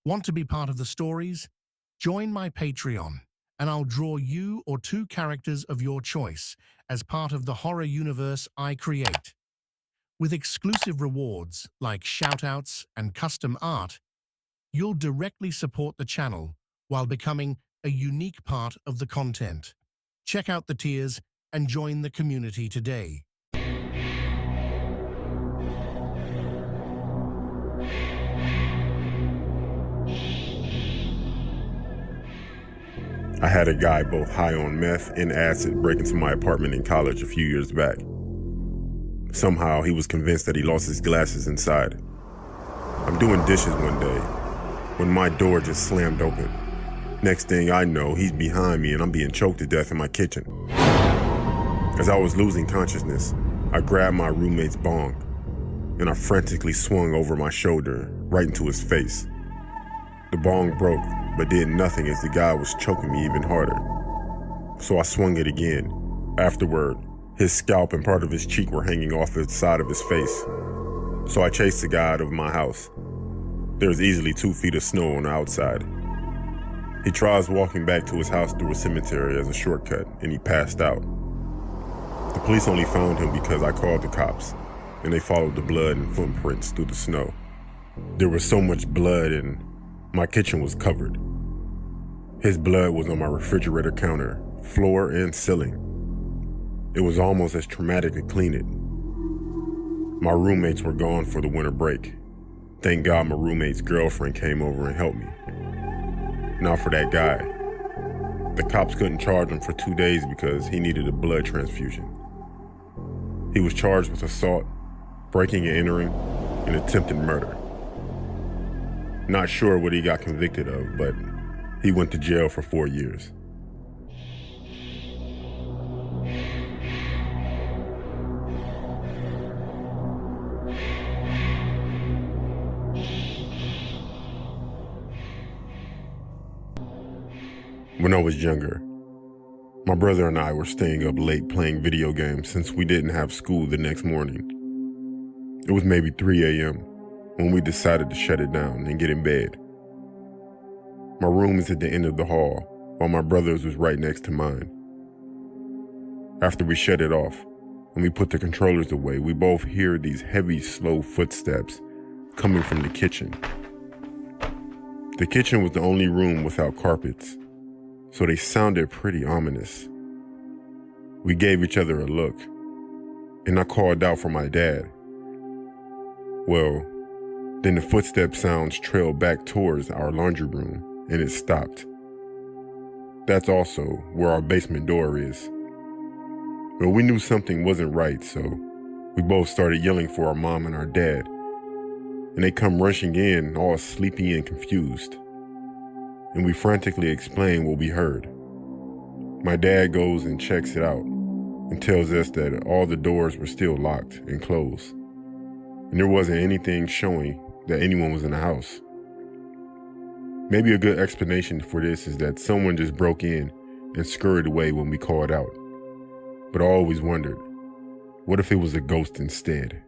Want to be part of the stories? Join my Patreon, and I'll draw you or two characters of your choice as part of the horror universe I create. With exclusive rewards like shoutouts and custom art, you'll directly support the channel while becoming a unique part of the content. Check out the tiers and join the community today. I had a guy both high on meth and acid break into my apartment in college a few years back. Somehow he was convinced that he lost his glasses inside. I'm doing dishes one day when my door just slammed open. Next thing I know, he's behind me and I'm being choked to death in my kitchen. As I was losing consciousness, I grabbed my roommate's bong and I frantically swung over my shoulder right into his face. The bong broke, but did nothing as the guy was choking me even harder. So I swung it again. Afterward, his scalp and part of his cheek were hanging off the side of his face. So I chased the guy out of my house. There was easily 2 feet of snow on the outside. He tries walking back to his house through a cemetery as a shortcut, and he passed out. The police only found him because I called the cops, and they followed the blood and footprints through the snow. There was so much blood and my kitchen was covered. His blood was on my refrigerator counter, floor, and ceiling. It was almost as traumatic to clean it. My roommates were gone for the winter break. Thank God my roommate's girlfriend came over and helped me. Now for that guy. The cops couldn't charge him for 2 days because he needed a blood transfusion. He was charged with assault, breaking and entering, and attempted murder. Not sure what he got convicted of, but he went to jail for 4 years. When I was younger, my brother and I were staying up late playing video games since we didn't have school the next morning. It was maybe 3 a.m. when we decided to shut it down and get in bed. My room is at the end of the hall, while my brother's was right next to mine. After we shut it off and we put the controllers away, we both hear these heavy, slow footsteps coming from the kitchen. The kitchen was the only room without carpets, so they sounded pretty ominous. We gave each other a look, and I called out for my dad. Well, then the footstep sounds trailed back towards our laundry room, and it stopped. That's also where our basement door is. Well, we knew something wasn't right, so we both started yelling for our mom and our dad, and they come rushing in, all sleepy and confused. And we frantically explain what we heard. My dad goes and checks it out and tells us that all the doors were still locked and closed, and there wasn't anything showing that anyone was in the house. Maybe a good explanation for this is that someone just broke in and scurried away when we called out. But I always wondered, what if it was a ghost instead?